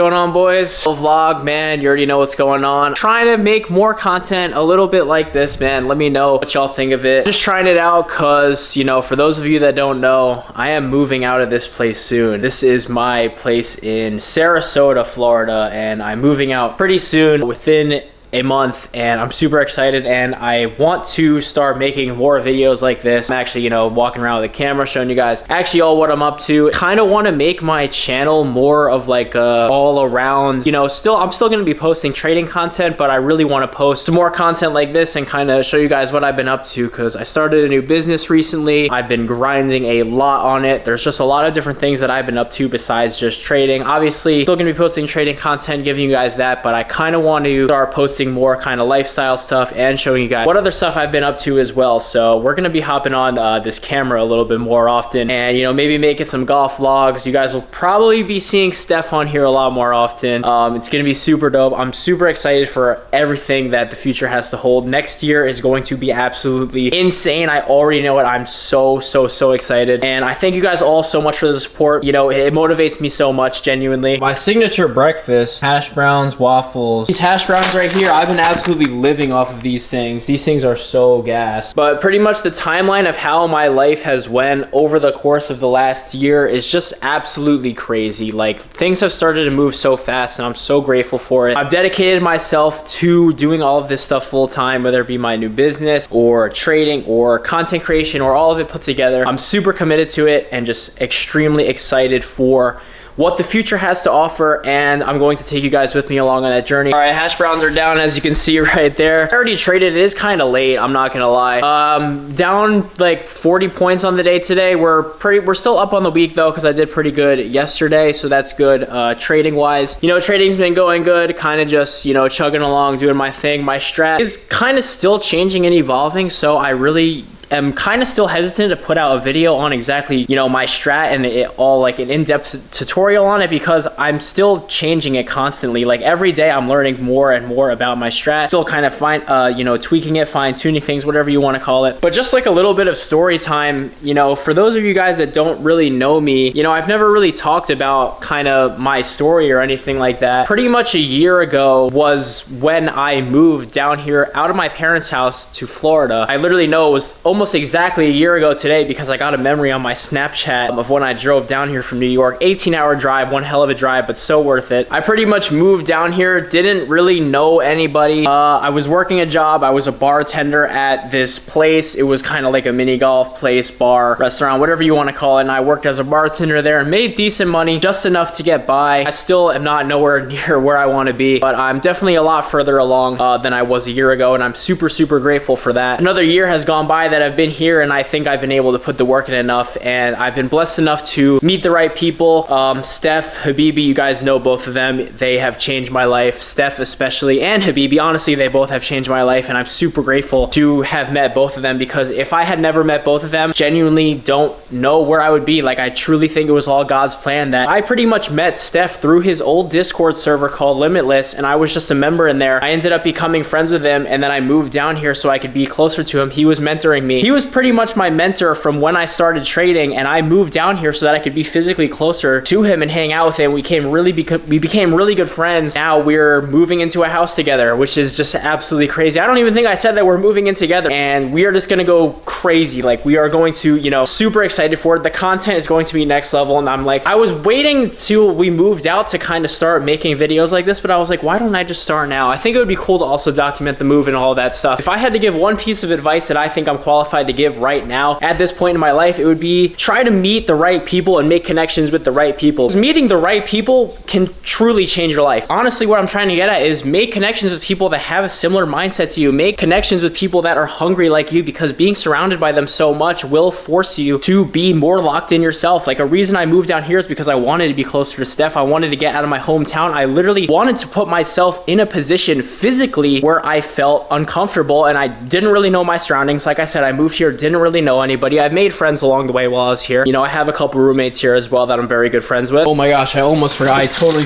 What's going on, boys? Vlog, man, you already know what's going on. Trying to make more content a little bit like this, man. Let me know what y'all think of it. Just trying it out because, you know, for those of you that don't know, I am moving out of this place soon. This is my place in Sarasota, Florida, and I'm moving out pretty soon, within a month, and I'm super excited, and I want to start making more videos like this. I'm actually, you know, walking around with a camera showing you guys actually all what I'm up to. Kind of want to make my channel more of like a all around, you know, I'm still going to be posting trading content, but I really want to post some more content like this and kind of show you guys what I've been up to, because I started a new business recently. I've been grinding a lot on it. There's just a lot of different things that I've been up to besides just trading. Obviously still going to be posting trading content, giving you guys that, but I kind of want to start posting more kind of lifestyle stuff and showing you guys what other stuff I've been up to as well. So we're gonna be hopping on this camera a little bit more often, and you know, maybe making some golf vlogs. You guys will probably be seeing Steph on here a lot more often. It's gonna be super dope. I'm super excited for everything that the future has to hold. Next year is going to be absolutely insane. I already know it. I'm so excited, and I thank you guys all so much for the support. You know, it motivates me so much, genuinely. My signature breakfast: hash browns, waffles. These hash browns right here, I've been absolutely living off of these things. These things are so gas. But pretty much the timeline of how my life has went over the course of the last year is just absolutely crazy. Like, things have started to move so fast, and I'm so grateful for it. I've dedicated myself to doing all of this stuff full time, whether it be my new business or trading or content creation or all of it put together. I'm super committed to it and just extremely excited for what the future has to offer, and I'm going to take you guys with me along on that journey. All right, hash browns are down, as you can see right there. I already traded. It is kind of late, I'm not gonna lie. Down like 40 points on the day today. We're still up on the week though, because I did pretty good yesterday, so that's good. Trading wise, you know, trading's been going good, kind of just, you know, chugging along, doing my thing. My strat is kind of still changing and evolving, so I really am kind of still hesitant to put out a video on exactly, you know, my strat and it all, like an in-depth tutorial on it, because I'm still changing it constantly. Like, every day I'm learning more and more about my strat, still kind of you know, tweaking it, fine-tuning things, whatever you want to call it. But just like a little bit of story time, you know, for those of you guys that don't really know me, you know, I've never really talked about kind of my story or anything like that. Pretty much a year ago was when I moved down here out of my parents' house to Florida. I literally know it was almost exactly a year ago today, because I got a memory on my Snapchat of when I drove down here from New York. 18-hour drive, one hell of a drive, but so worth it. I pretty much moved down here, didn't really know anybody. I was working a job. I was a bartender at this place. It was kind of like a mini golf place, bar, restaurant, whatever you want to call it, and I worked as a bartender there and made decent money, just enough to get by. I still am not nowhere near where I want to be, but I'm definitely a lot further along than I was a year ago, and I'm super grateful for that. Another year has gone by that I've been here, and I think I've been able to put the work in enough, and I've been blessed enough to meet the right people. Steph, Habibi, you guys know both of them. They have changed my life. Steph especially, and Habibi, honestly, they both have changed my life, and I'm super grateful to have met both of them, because if I had never met both of them, genuinely don't know where I would be. Like, I truly think it was all God's plan. That I pretty much met Steph through his old Discord server called Limitless, and I was just a member in there. I ended up becoming friends with him, and then I moved down here so I could be closer to him. He was mentoring me. He was pretty much my mentor from when I started trading, and I moved down here so that I could be physically closer to him and hang out with him. We became really good friends. Now we're moving into a house together, which is just absolutely crazy. I don't even think I said that we're moving in together, and we are just gonna go crazy. Like, we are going to, you know, super excited for it. The content is going to be next level, and I'm like, I was waiting till we moved out to kind of start making videos like this, but I was like, why don't I just start now? I think it would be cool to also document the move and all that stuff. If I had to give one piece of advice that I think I'm qualified to give right now at this point in my life, it would be try to meet the right people and make connections with the right people. Because meeting the right people can truly change your life. Honestly, what I'm trying to get at is make connections with people that have a similar mindset to you. Make connections with people that are hungry like you, because being surrounded by them so much will force you to be more locked in yourself. Like, a reason I moved down here is because I wanted to be closer to Steph. I wanted to get out of my hometown. I literally wanted to put myself in a position physically where I felt uncomfortable, and I didn't really know my surroundings. Like I said, I moved here, didn't really know anybody. I've made friends along the way while I was here. You know, I have a couple roommates here as well that I'm very good friends with. Oh my gosh, I almost forgot. I totally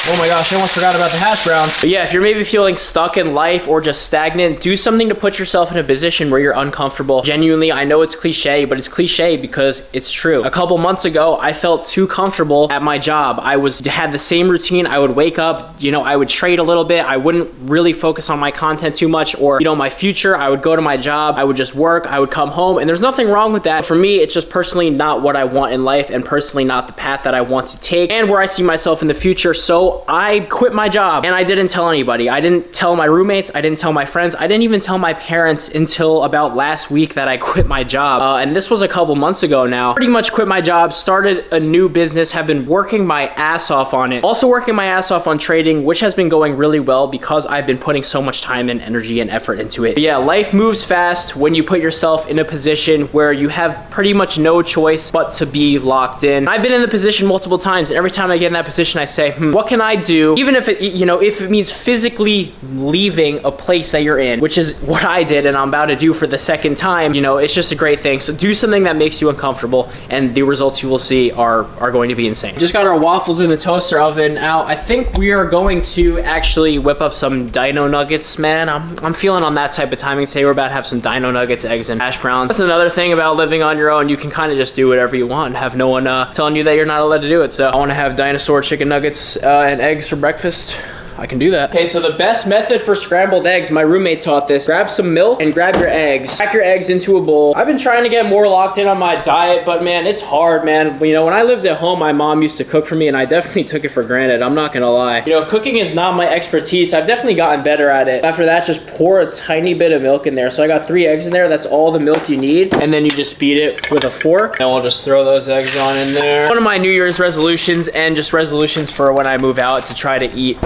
Oh my gosh, I almost forgot about the hash browns. But yeah, if you're maybe feeling stuck in life or just stagnant, do something to put yourself in a position where you're uncomfortable. Genuinely, I know it's cliche, but it's cliche because it's true. A couple months ago, I felt too comfortable at my job. I had the same routine. I would wake up, you know, I would trade a little bit. I wouldn't really focus on my content too much or, you know, my future. I would go to my job. I would just work. I would come home, and there's nothing wrong with that. For me, it's just personally not what I want in life and personally not the path that I want to take and where I see myself in the future. So I quit my job and I didn't tell anybody. I didn't tell my roommates. I didn't tell my friends. I didn't even tell my parents until about last week that I quit my job. And this was a couple months ago now. Pretty much quit my job, started a new business, have been working my ass off on it. Also working my ass off on trading, which has been going really well because I've been putting so much time and energy and effort into it. But yeah, life moves fast when you put yourself in a position where you have pretty much no choice but to be locked in. I've been in the position multiple times, and every time I get in that position, I say, what can I do? Even if it, you know, if it means physically leaving a place that you're in, which is what I did and I'm about to do for the second time, you know, it's just a great thing. So do something that makes you uncomfortable, and the results you will see are going to be insane. Just got our waffles in the toaster oven out. I think we are going to actually whip up some dino nuggets, man. I'm feeling on that type of timing today. We're about to have some dino nuggets, eggs, and hash browns. That's another thing about living on your own. You can kind of just do whatever you want and have no one telling you that you're not allowed to do it. So I want to have dinosaur chicken nuggets and eggs for breakfast. I can do that. Okay, so the best method for scrambled eggs, my roommate taught this. Grab some milk and grab your eggs. Crack your eggs into a bowl. I've been trying to get more locked in on my diet, but man, it's hard, man. You know, when I lived at home, my mom used to cook for me, and I definitely took it for granted. I'm not gonna lie. You know, cooking is not my expertise. I've definitely gotten better at it. After that, just pour a tiny bit of milk in there. So I got 3 eggs in there. That's all the milk you need. And then you just beat it with a fork. And we'll just throw those eggs on in there. One of my New Year's resolutions, and just resolutions for when I move out, to try to eat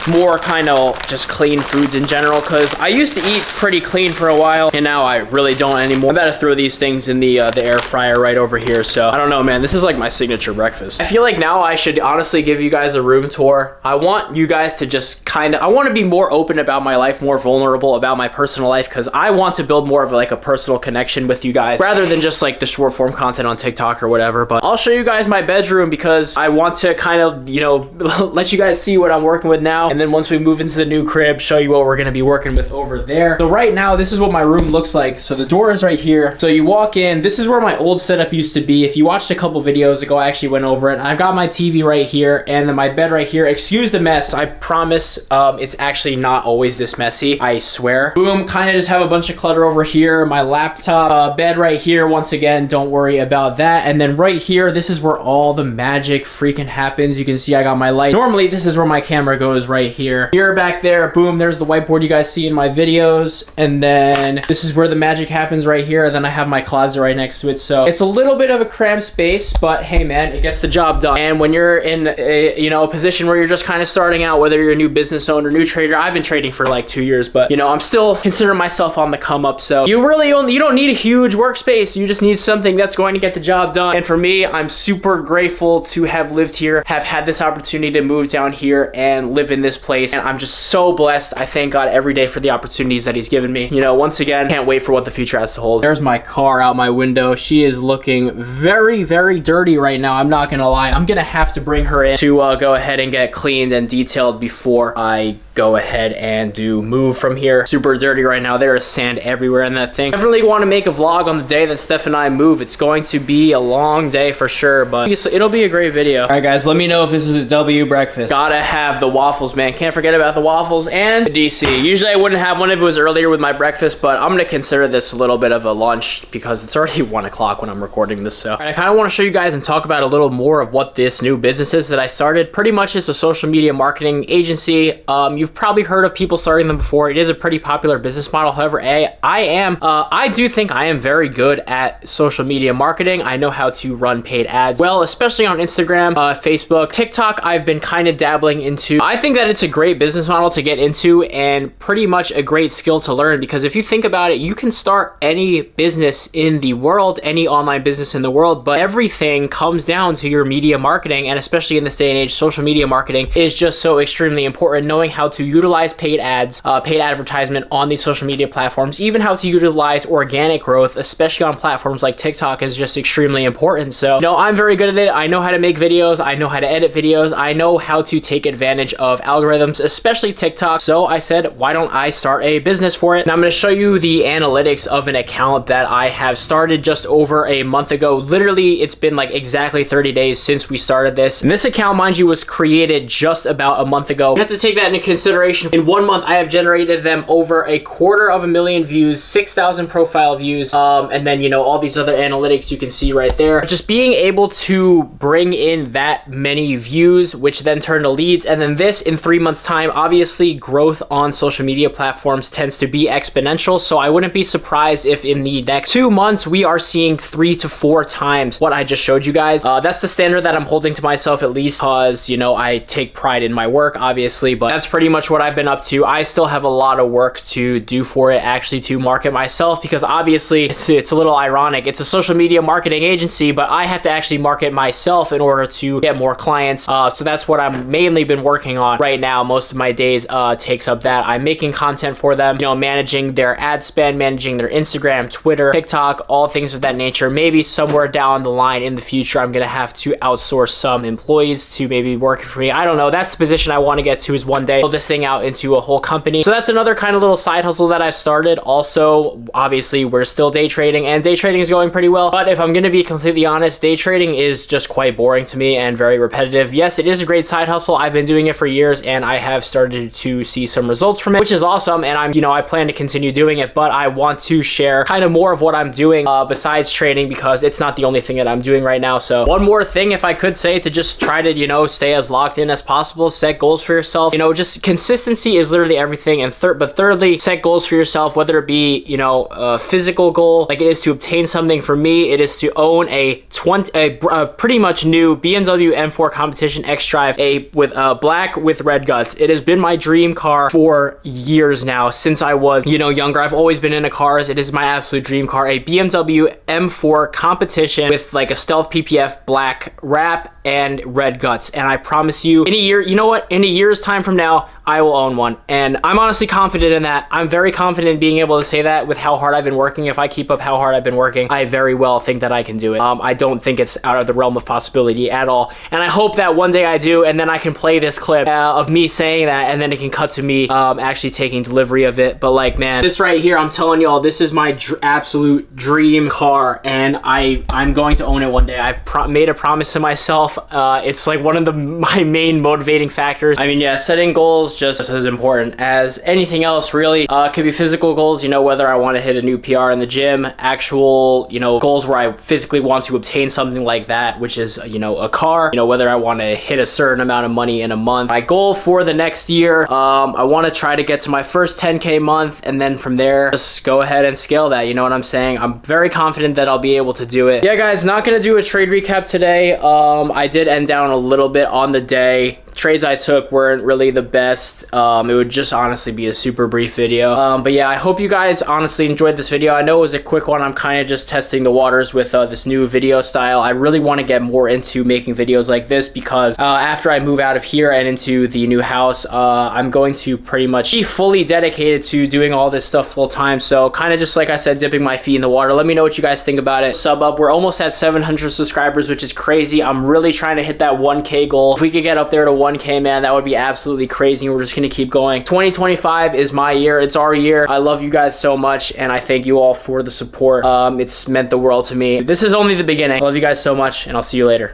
more kind of just clean foods in general, because I used to eat pretty clean for a while and now I really don't anymore. I'm about to throw these things in the air fryer right over here. So I don't know, man, this is like my signature breakfast. I feel like now I should honestly give you guys a room tour. I want you guys to just I want to be more open about my life, more vulnerable about my personal life, because I want to build more of like a personal connection with you guys rather than just like the short form content on TikTok or whatever. But I'll show you guys my bedroom because I want to kind of, you know, let you guys see what I'm working with now. And then once we move into the new crib, show you what we're going to be working with over there. So right now, this is what my room looks like. So the door is right here. So you walk in, this is where my old setup used to be. If you watched a couple videos ago, I actually went over it. I've got my TV right here and then my bed right here. Excuse the mess. I promise it's actually not always this messy. I swear. Boom, kind of just have a bunch of clutter over here. My laptop, bed right here. Once again, don't worry about that. And then right here, this is where all the magic freaking happens. You can see I got my light. Normally, this is where my camera goes right here. Mirror back there, boom, there's the whiteboard you guys see in my videos. And then this is where the magic happens right here. And then I have my closet right next to it. So it's a little bit of a cramped space, but hey man, it gets the job done. And when you're in a position where you're just kind of starting out, whether you're a new business owner, new trader, I've been trading for like 2 years, but you know, I'm still considering myself on the come up. So you don't need a huge workspace. You just need something that's going to get the job done. And for me, I'm super grateful to have lived here, have had this opportunity to move down here and live in this place. And I'm just so blessed. I thank God every day for the opportunities that he's given me. You know, once again, can't wait for what the future has to hold. There's my car out my window. She is looking very, very dirty right now. I'm not gonna lie. I'm gonna have to bring her in to go ahead and get cleaned and detailed before I go ahead and move from here. Super dirty right now. There is sand everywhere in that thing. Definitely want to make a vlog on the day that Steph and I move. It's going to be a long day for sure, but it'll be a great video. All right, guys, let me know if this is a W breakfast. Gotta have the waffles, man. Can't forget about the waffles and the DC. Usually I wouldn't have one if it was earlier with my breakfast, but I'm gonna consider this a little bit of a lunch because it's already 1 o'clock when I'm recording this. So I kind of want to show you guys and talk about a little more of what this new business is that I started. Pretty much it's a social media marketing agency. You've probably heard of people starting them before. It is a pretty popular business model. However, I do think I am very good at social media marketing. I know how to run paid ads well, especially on Instagram, Facebook, TikTok. I've been kind of dabbling into. I think that that it's a great business model to get into and pretty much a great skill to learn, because if you think about it, you can start any business in the world, any online business in the world, but everything comes down to your media marketing. And especially in this day and age, social media marketing is just so extremely important. Knowing how to utilize paid ads, paid advertisement on these social media platforms, even how to utilize organic growth, especially on platforms like TikTok, is just extremely important. So, I'm very good at it. I know how to make videos. I know how to edit videos. I know how to take advantage of algorithms, especially TikTok. So I said, why don't I start a business for it? And I'm going to show you the analytics of an account that I have started just over a month ago. Literally, it's been like exactly 30 days since we started this. And this account, mind you, was created just about a month ago. You have to take that into consideration. In 1 month, I have generated them over 250,000 views, 6,000 profile views, and then, all these other analytics you can see right there. Just being able to bring in that many views, which then turn to leads, and then this in 3 months time. Obviously, growth on social media platforms tends to be exponential, so I wouldn't be surprised if in the next 2 months we are seeing 3 to 4 times what I just showed you guys. That's the standard that I'm holding to myself, at least, because I take pride in my work, obviously, but that's pretty much what I've been up to. I still have a lot of work to do for it, actually, to market myself, because obviously it's a little ironic. It's a social media marketing agency, but I have to actually market myself in order to get more clients. So that's what I'm mainly been working on right now. Most of my days takes up that. I'm making content for them, managing their ad spend, managing their Instagram, Twitter, TikTok, all things of that nature. Maybe somewhere down the line in the future, I'm going to have to outsource some employees to maybe work for me. I don't know. That's the position I want to get to, is one day build this thing out into a whole company. So that's another kind of little side hustle that I've started. Also, obviously, we're still day trading, and day trading is going pretty well. But if I'm going to be completely honest, day trading is just quite boring to me and very repetitive. Yes, it is a great side hustle. I've been doing it for years, and I have started to see some results from it, which is awesome. And I plan to continue doing it, but I want to share kind of more of what I'm doing besides trading, because it's not the only thing that I'm doing right now. So one more thing, if I could say, to just try to, stay as locked in as possible, set goals for yourself. Just consistency is literally everything. And thirdly, set goals for yourself, whether it be, a physical goal, like it is to obtain something. For me, it is to own a pretty much new BMW M4 Competition X-Drive, with black with red guts. It has been my dream car for years now, since I was, younger. I've always been into cars. It is my absolute dream car, a BMW M4 Competition with like a stealth PPF black wrap and red guts. And I promise you, in a year, in a year's time from now, I will own one. And I'm honestly confident in that. I'm very confident in being able to say that with how hard I've been working. If I keep up how hard I've been working, I very well think that I can do it. I don't think it's out of the realm of possibility at all. And I hope that one day I do, and then I can play this clip of me saying that, and then it can cut to me actually taking delivery of it. But like, man, this right here, I'm telling y'all, this is my absolute dream car, and I'm going to own it one day. I've made a promise to myself. It's like one of my main motivating factors. I mean, yeah, setting goals just as important as anything else, really. It could be physical goals, whether I want to hit a new PR in the gym, actual, goals where I physically want to obtain something like that, which is, a car, whether I want to hit a certain amount of money in a month. My goal for the next year, I want to try to get to my first 10K month, and then from there, just go ahead and scale that. You know what I'm saying? I'm very confident that I'll be able to do it. Yeah, guys, not going to do a trade recap today. I did end down a little bit on the day. Trades I took weren't really the best. It would just honestly be a super brief video. But yeah, I hope you guys honestly enjoyed this video. I know it was a quick one. I'm kind of just testing the waters with this new video style. I really want to get more into making videos like this, because after I move out of here and into the new house, I'm going to pretty much be fully dedicated to doing all this stuff full time. So kind of just like I said, dipping my feet in the water. Let me know what you guys think about it. Sub up. We're almost at 700 subscribers, which is crazy. I'm really trying to hit that 1K goal. If we could get up there to 1K, man, that would be absolutely crazy. We're just gonna keep going. 2025 is my year. It's our year. I love you guys so much, and I thank you all for the support. It's meant the world to me. This is only the beginning. I love you guys so much, and I'll see you later.